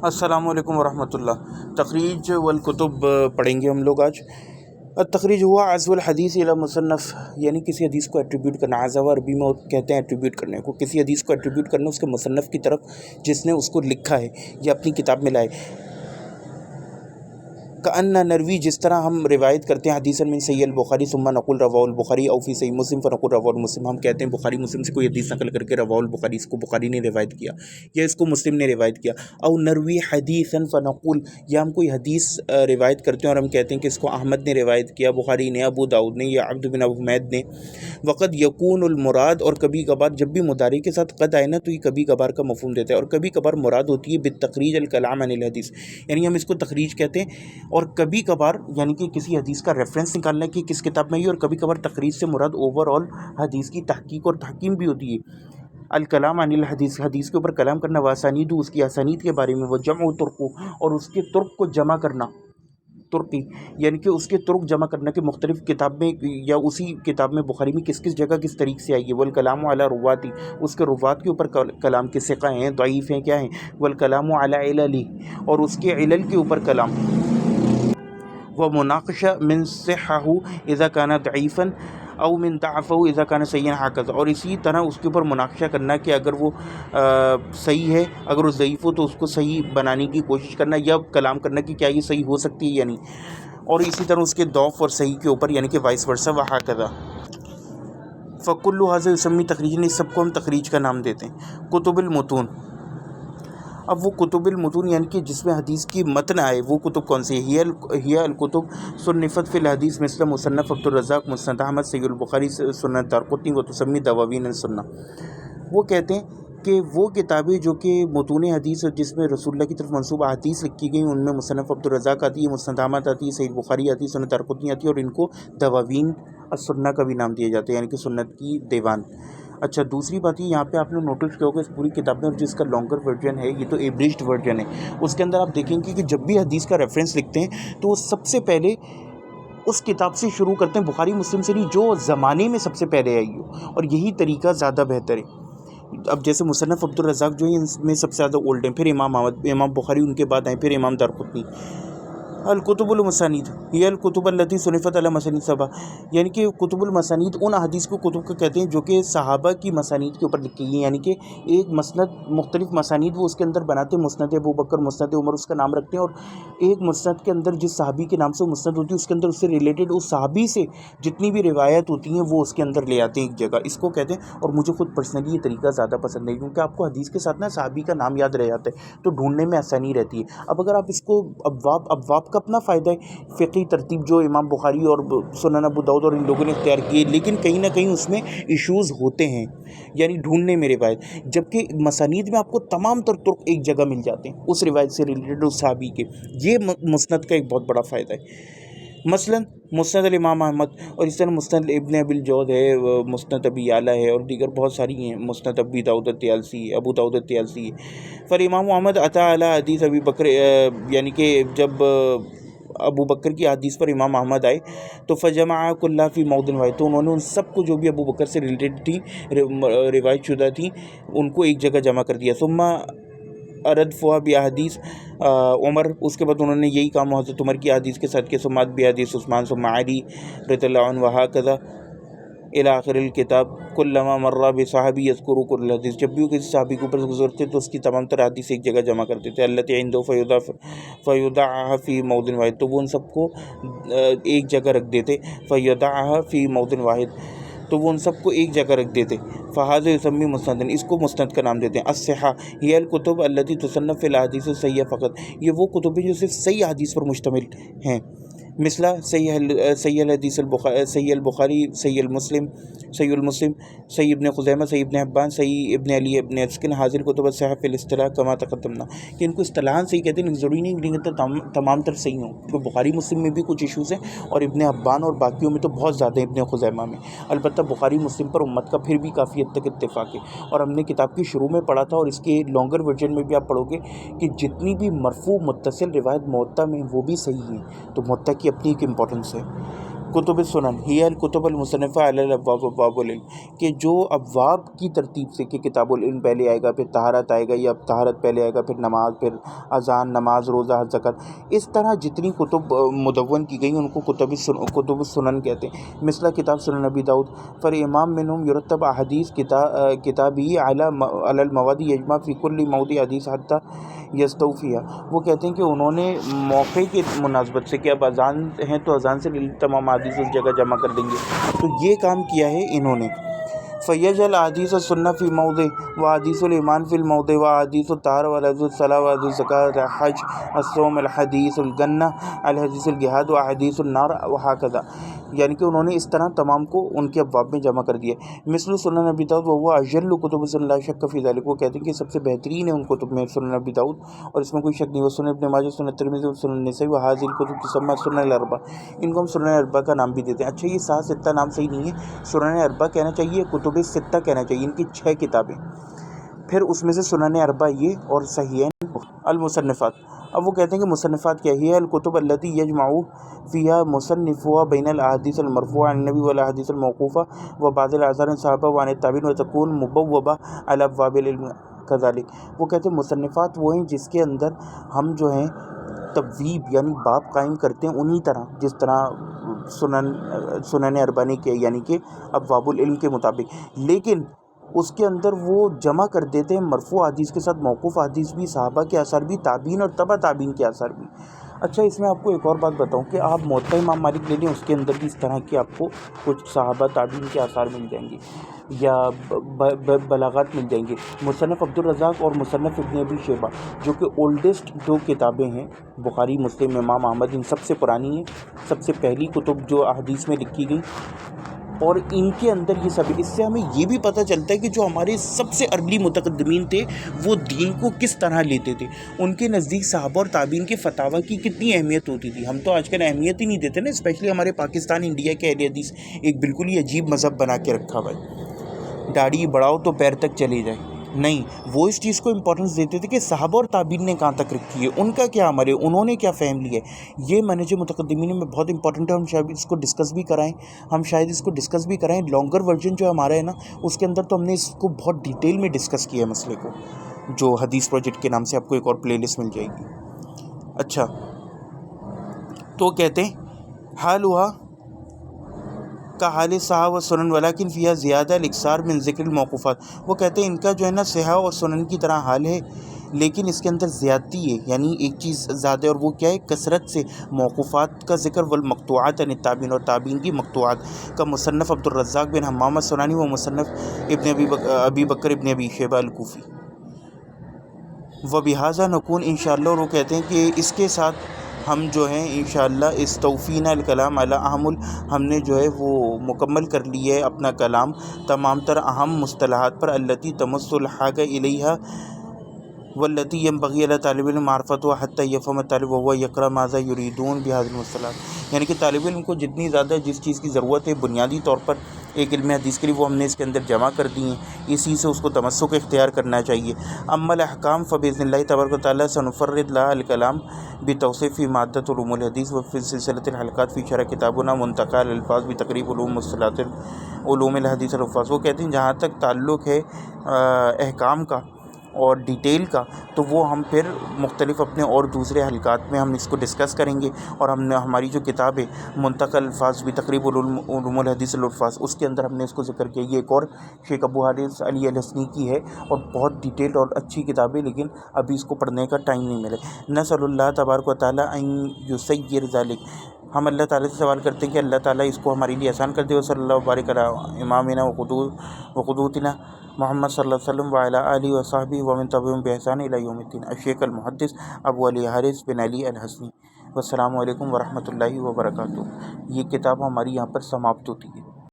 السلام علیکم ورحمۃ اللہ۔ تخریج والکتب پڑھیں گے ہم لوگ آج۔ التخریج ہوا عزو الحدیث الی مصنف، یعنی کسی حدیث کو ایٹریبیوٹ کرنا۔ عزو عربی میں کہتے ہیں ایٹریبیوٹ کرنے کو، کسی حدیث کو ایٹریبیوٹ کرنا اس کے مصنف کی طرف جس نے اس کو لکھا ہے یا اپنی کتاب میں لائے۔ کأن نروی، جس طرح ہم روایت کرتے ہیں حدیث من صحیح البخاری ثم نقول رواہ البخاری او فی صحیح مسلم فنقول رواہ المسلم، ہم کہتے ہیں بخاری مسلم سے کوئی حدیث نقل کر کے رواہ البخاری، اس کو بخاری نے روایت کیا یا اس کو مسلم نے روایت کیا۔ او نروی حدیثا فنقول، یا ہم کوئی حدیث روایت کرتے ہیں اور ہم کہتے ہیں کہ اس کو احمد نے روایت کیا، بخاری نے، ابو داؤد نے یا عبد بن ابو حمید نے۔ وقد یکون المراد، اور کبھی کبھار جب بھی مضارع کے ساتھ قد آئے نا تو یہ کبھی کبھار کا مفہوم دیتا ہے، اور کبھی کبھار مراد ہوتی ہے بالتخریج الکلام عن الحدیث، یعنی ہم اس کو تخریج کہتے ہیں، اور کبھی کبھار یعنی کہ کسی حدیث کا ریفرنس نکالنا کہ کس کتاب میں ہے، اور کبھی کبھار تخریج سے مراد اوور آل حدیث کی تحقیق اور تحکیم بھی ہوتی ہے۔ الکلام عن الحدیث، حدیث کے اوپر کلام کرنا، واسانید، اس کی اسانید کے بارے میں، وجمع طرق، اور اس کے طرق کو جمع کرنا، ترقی یعنی کہ اس کے طرق جمع کرنا کہ مختلف کتاب میں یا اسی کتاب میں بخاری میں کس کس جگہ کس طریق سے آئی ہے۔ والکلام علی رواتی، اس کے روات کے اوپر کلام، کے ثقہ ہیں، ضعیف ہیں، کیا ہیں۔ والکلام علی عللی، اور اس کے علل کے اوپر کلام۔ ومناقشہ من صحہ اذا کان ضعیفا او من ضعفہ اذا کان صحیحا ہکذا، اور اسی طرح اس کے اوپر مناقشہ کرنا کہ اگر وہ صحیح ہے، اگر وہ ضعیف ہو تو اس کو صحیح بنانے کی کوشش کرنا، یا کلام کرنا کہ کیا یہ صحیح ہو سکتی ہے یا نہیں، اور اسی طرح اس کے ضعف اور صحیح کے اوپر، یعنی کہ وائس ورسا وہکذا۔ فکل ھذا یسمی تخریجا، اس سب کو ہم تخریج کا نام دیتے ہیں۔ کتب المتون، اب وہ کتب المتون یعنی کہ جس میں حدیث کی متن آئے وہ کتب کون سی ہے؟ ہی الکتب صنفت فی الحدیث مثل مصنف عبد الرزاق، مسند احمد، صحیح البخاری، سنن دارقطنی، و تسمی دواوین السنہ۔ وہ کہتے ہیں کہ وہ کتابیں جو کہ متون حدیث جس میں رسول اللہ کی طرف منسوب احادیث لکھی گئی، ان میں مصنف عبد الرزاق آتی ہے، مسند احمد آتی ہے، صحیح البخاری آتی ہے، سنن دارقطنی آتی ہے، اور ان کو دواوین السنہ کا بھی نام دیا جاتا ہے، یعنی کہ سنت کی دیوان۔ اچھا، دوسری بات یہ یہاں پہ آپ نے نوٹس کیا ہوگا اس پوری کتاب میں، اور جس کا لانگر ورژن ہے یہ تو ایبریجڈ ورژن ہے، اس کے اندر آپ دیکھیں گے کہ جب بھی حدیث کا ریفرنس لکھتے ہیں تو وہ سب سے پہلے اس کتاب سے شروع کرتے ہیں، بخاری مسلم سے نہیں، جو زمانے میں سب سے پہلے آئی ہو، اور یہی طریقہ زیادہ بہتر ہے۔ اب جیسے مصنف عبد الرزاق جو ہے ان میں سب سے زیادہ اولڈ ہیں، پھر امام احمد، امام بخاری ان کے بعد آئے، پھر امام دارقطنی۔ الکتب المسانید یہ الکتب التی صنفت علی مسانید صحابہ، یعنی کہ کتب المسانید ان حدیث کو کتب کو کہتے ہیں جو کہ صحابہ کی مسانید کے اوپر لکھی گئی، یعنی کہ ایک مسند، مختلف مسانید وہ اس کے اندر بناتے ہیں، مسند ابو بکر، مسند عمر اس کا نام رکھتے ہیں، اور ایک مسند کے اندر جس صحابی کے نام سے وہ مسند ہوتی ہے اس کے اندر اس سے ریلیٹڈ اس صحابی سے جتنی بھی روایت ہوتی ہیں وہ اس کے اندر لے آتے ہیں ایک جگہ، اس کو کہتے ہیں۔ اور مجھے خود پرسنلی یہ طریقہ زیادہ پسند ہے، کیونکہ آپ کو حدیث کے ساتھ نا صحابی کا نام یاد رہ جاتا ہے تو ڈھونڈنے میں آسانی رہتی ہے۔ اب اگر آپ اس کو ابواب کا اپنا فائدہ ہے، فقہی ترتیب جو امام بخاری اور سنن ابو داؤد اور ان لوگوں نے اختیار کی، لیکن کہیں نہ کہیں اس میں ایشوز ہوتے ہیں، یعنی ڈھونڈنے میں روایت، جبکہ مسانید میں آپ کو تمام تر طرق ایک جگہ مل جاتے ہیں اس روایت سے ریلیٹڈ اس صحابی کے، یہ مسند کا ایک بہت بڑا فائدہ ہے۔ مثلا مسند الامام احمد، اور اس طرح مسند ابن ابی الجود ہے، مسند ابی یعلا ہے، اور دیگر بہت ساری ہیں، مسند ابی داؤد الطیالسی، ابو داؤد الطیالسی۔ فالامام احمد اتی علی حدیث ابی بکر، یعنی کہ جب ابو بکر کی حدیث پر امام احمد آئے تو فجمع کلہ فی موضع واحد، تو انہوں نے ان سب کو جو بھی ابو بکر سے ریلیٹڈ تھی، روایت شدہ تھیں، ان کو ایک جگہ جمع کر دیا۔ ثم اردفها بحدیث عمر، اس کے بعد انہوں نے یہی کام حضرت عمر کی حدیث کے ساتھ کیا، ثم بحدیث عثمان، ثم علی رضی اللہ عنہ، وہکذا الی آخر الکتاب۔ کلما مر بصحابی یذکر کل حدیث، جب بھی وہ کسی صحابی کے اوپر گزرتے تو اس کی تمام تر حدیث ایک جگہ جمع کرتے تھے۔ التی عنده فیدعها فی موضع واحد، تو وہ ان سب کو ایک جگہ رکھ دیتے، فیدعها فی موضع واحد، تو وہ ان سب کو ایک جگہ رکھ دیتے۔ فہذا یسمی مسند، اس کو مسند کا نام دیتے ہیں۔ الصحہ ہی الکتب التی تصنف فی الاحادیث الصحیحہ فقط، یہ وہ کتب ہیں جو صرف صحیح حدیث پر مشتمل ہیں، مثلا صحیح الحدیث صحیح البخاری، صحیح المسلم، صحیح ابن خزیمہ، صحیح ابن حبان، صحیح ابن علی ابن اسکن، حاضر کتب الصحیحہ فی الاصطلاح کما تقدمنا، کہ ان کو اصطلاحاً صحیح کہتے ہیں، ضروری نہیں کہ تمام تر صحیح ہوں، کیونکہ بخاری مسلم میں بھی کچھ ایشوز ہیں، اور ابن حبان اور باقیوں میں تو بہت زیادہ ہیں، ابن خزیمہ میں، البتہ بخاری مسلم پر امت کا پھر بھی کافی حد تک اتفاق ہے۔ اور ہم نے کتاب کی شروع میں پڑھا تھا، اور اس کے لانگر ورژن میں بھی آپ پڑھو گے کہ جتنی بھی مرفوع متصل روایت موطا میں وہ بھی صحیح ہیں، تو موطا کی اپنی ایک امپورٹنس ہے۔ کتب سنن ہی الکتب المصنفہ علی الابواب ابواب العلم، کہ جو ابواب کی ترتیب سے، کہ کتاب العلم پہلے آئے گا، پھر طہارت آئے گا، یا طہارت پہلے آئے گا، پھر نماز، پھر اذان، نماز، روزہ، حج، زکوٰۃ، اس طرح جتنی کتب مدون کی گئی ان کو کتب السنن کہتے ہیں۔ مثلا کتاب سنن نبی داؤد، فالامام منہم یرتب احادیث کتابی علی المواد یجمع فی کل موضع حدیث حتی یستوفیہ۔ وہ کہتے ہیں کہ انہوں نے موقع کے مناسبت سے، کہ اب اذان ہیں تو اذان سے تمام حدیث اس جگہ جمع کر دیں گے، تو یہ کام کیا ہے انہوں نے۔ فیجعل احادیث السنہ فی موضع و احادیث الایمان فی الموضع و احادیث الطہارہ و احادیث الصلاۃ و احادیث الزکوٰۃ الحج الصوم الحدیث الجنہ الحدیث الجہاد و احادیث النار وہکذا، یعنی کہ انہوں نے اس طرح تمام کو ان کے ابواب میں جمع کر دیا۔ مثل سنن نبی داؤد وهو اجل کتب سنن لا شک فی ذلک، وہ کہتے ہیں کہ سب سے بہترین ہے ان کتب میں سنن نبی داؤد، اور اس میں کوئی شک نہیں۔ وہ سنن ابن ماجہ، سنن ترمذی و سنن نسائی و هذه الکتب تسمى سنن الاربع، ان کو ہم سنن اربع کا نام بھی دیتے ہیں۔ اچھا یہ ستہ نام صحیح نہیں ہے، سنن اربع کہنا چاہیے، کتب ستہ کہنا چاہیے، ان کی 6 کتابیں، پھر اس میں سے سنن اربع یہ اور صحیحین المصنفات۔ اب وہ کہتے ہیں کہ مصنفات کیا ہے؟ الکتب التی یجمع فیہا مصنفوها بین الاحادیث المرفوعہ عن النبی والاحادیث الموقوفہ و بعض الاثار الصحابہ وعن التابعین وتکون مبوبہ علی ابواب العلم کذالک۔ وہ کہتے ہیں مصنفات وہ ہیں جس کے اندر ہم جو ہیں تبویب یعنی باب قائم کرتے ہیں، انہی طرح جس طرح سنن اربع نے کیا، یعنی کہ ابواب العلم کے مطابق، لیکن اس کے اندر وہ جمع کر دیتے ہیں مرفوع حدیث کے ساتھ موقوف حدیث بھی، صحابہ کے اثر بھی، تابعین اور تبع تابعین کے اثر بھی۔ اچھا اس میں آپ کو ایک اور بات بتاؤں کہ آپ موطا امام مالک لے لیں، اس کے اندر بھی اس طرح کی آپ کو کچھ صحابہ تابعین کے آثار مل جائیں گے، یا بلاغات مل جائیں گے۔ مصنف عبدالرزاق اور مصنف ابن ابی شیبہ جو کہ اولڈسٹ 2 کتابیں ہیں، بخاری، مسلم، امام احمد، ان سب سے پرانی ہیں، سب سے پہلی کتب جو احادیث میں لکھی گئی، اور ان کے اندر یہ سب، اس سے ہمیں یہ بھی پتہ چلتا ہے کہ جو ہمارے سب سے ارلی متقدمین تھے وہ دین کو کس طرح لیتے تھے، ان کے نزدیک صحابہ اور تابعین کے فتاویٰ کی کتنی اہمیت ہوتی تھی۔ ہم تو آج کل اہمیت ہی نہیں دیتے نا، اسپیشلی ہمارے پاکستان انڈیا کے اہل حدیث ایک بالکل ہی عجیب مذہب بنا کے رکھا ہوا ہے، داڑھی بڑھاؤ تو پیر تک چلے جائے، نہیں، وہ اس چیز کو امپورٹنس دیتے تھے کہ صحابہ اور تابعین نے کہاں تک رکھی ہے، ان کا کیا عمل ہے، انہوں نے کیا فہم لیا ہے۔ یہ منہج متقدمین میں بہت امپورٹنٹ ہے، ہم شاید اس کو ڈسکس بھی کرائیں، لانگر ورژن جو ہمارا ہے نا، اس کے اندر تو ہم نے اس کو بہت ڈیٹیل میں ڈسکس کیا ہے مسئلے کو، جو حدیث پروجیکٹ کے نام سے آپ کو ایک اور پلے لسٹ مل جائے گی۔ اچھا تو کہتے ہیں حال ہوا کا حال صحاح و سنن ولیکن فیہا زیادہ الاکثار من ذکر الموقوفات۔ وہ کہتے ہیں ان کا جو ہے نا صحاح اور سنن کی طرح حال ہے، لیکن اس کے اندر زیادتی ہے، یعنی ایک چیز زیادہ، اور وہ کیا ہے؟ کثرت سے موقوفات کا ذکر، والمقطوعات عن التابعین، اور تابعین کی مقطوعات، کا مصنف عبدالرزاق بن حمام الصنعانی و مصنف ابی بکر ابن ابی شیبہ الکوفی۔ وبہذا نکون انشاءاللہ، اور وہ کہتے ہیں کہ اس کے ساتھ ہم جو ہیں انشاءاللہ استوفینا الکلام علی اہم ہم نے جو ہے وہ مکمل کر لی ہے اپنا کلام تمام تر اہم مصطلحات پر، التی تمس الحاجہ الیہا والتی ینبغی علی طالب علم معرفتها حتی یفہم الطالب وهو یقرأ ماذا یریدون بہذه المصطلحات، یعنی کہ طالب علم کو جتنی زیادہ جس چیز کی ضرورت ہے بنیادی طور پر ایک علم حدیث کے لیے، وہ ہم نے اس کے اندر جمع کر دی ہیں، اسی سے اس کو تمسک اختیار کرنا چاہیے۔ اما الاحکام فباذن اللہ تبارک و تعالی سنفرد لها الکلام بتوصیف فی مادۃ علوم الحدیث وفی سلسلۃ الحلقات فی شرح کتابنا منتقى الالفاظ بتقریب علوم مصطلحات علوم الحدیث الالفاظ۔ وہ کہتے ہیں جہاں تک تعلق ہے احکام کا اور ڈیٹیل کا، تو وہ ہم پھر مختلف اپنے اور دوسرے حلقات میں ہم اس کو ڈسکس کریں گے، اور ہم نے ہماری جو کتاب ہے منتقى الفاظ بتقریب علوم الحدیث الالفاظ، اس کے اندر ہم نے اس کو ذکر کیا۔ یہ ایک اور شیخ ابو حارث علی الحسنی کی ہے، اور بہت ڈیٹیلڈ اور اچھی کتاب ہے، لیکن ابھی اس کو پڑھنے کا ٹائم نہیں ملے۔ نسأل اللہ تبارک و تعالی ان یسیر ذلک، ہم اللہ تعالیٰ سے سوال کرتے ہیں کہ اللہ تعالیٰ اس کو ہمارے لیے آسان کر دے۔ وصلی اللہ وبارک علی امامنا وقدوتنا محمد صلی اللہ علیہ وسلم وعلی آلہ وصحبہ ومن تبعہم بإحسان الی یوم الدین، الشیخ المحدث ابو علی حارث بن علی الحسنی۔ والسلام علیکم ورحمۃ اللہ وبرکاتہ۔ یہ کتاب ہماری یہاں پر سماپت ہوتی ہے۔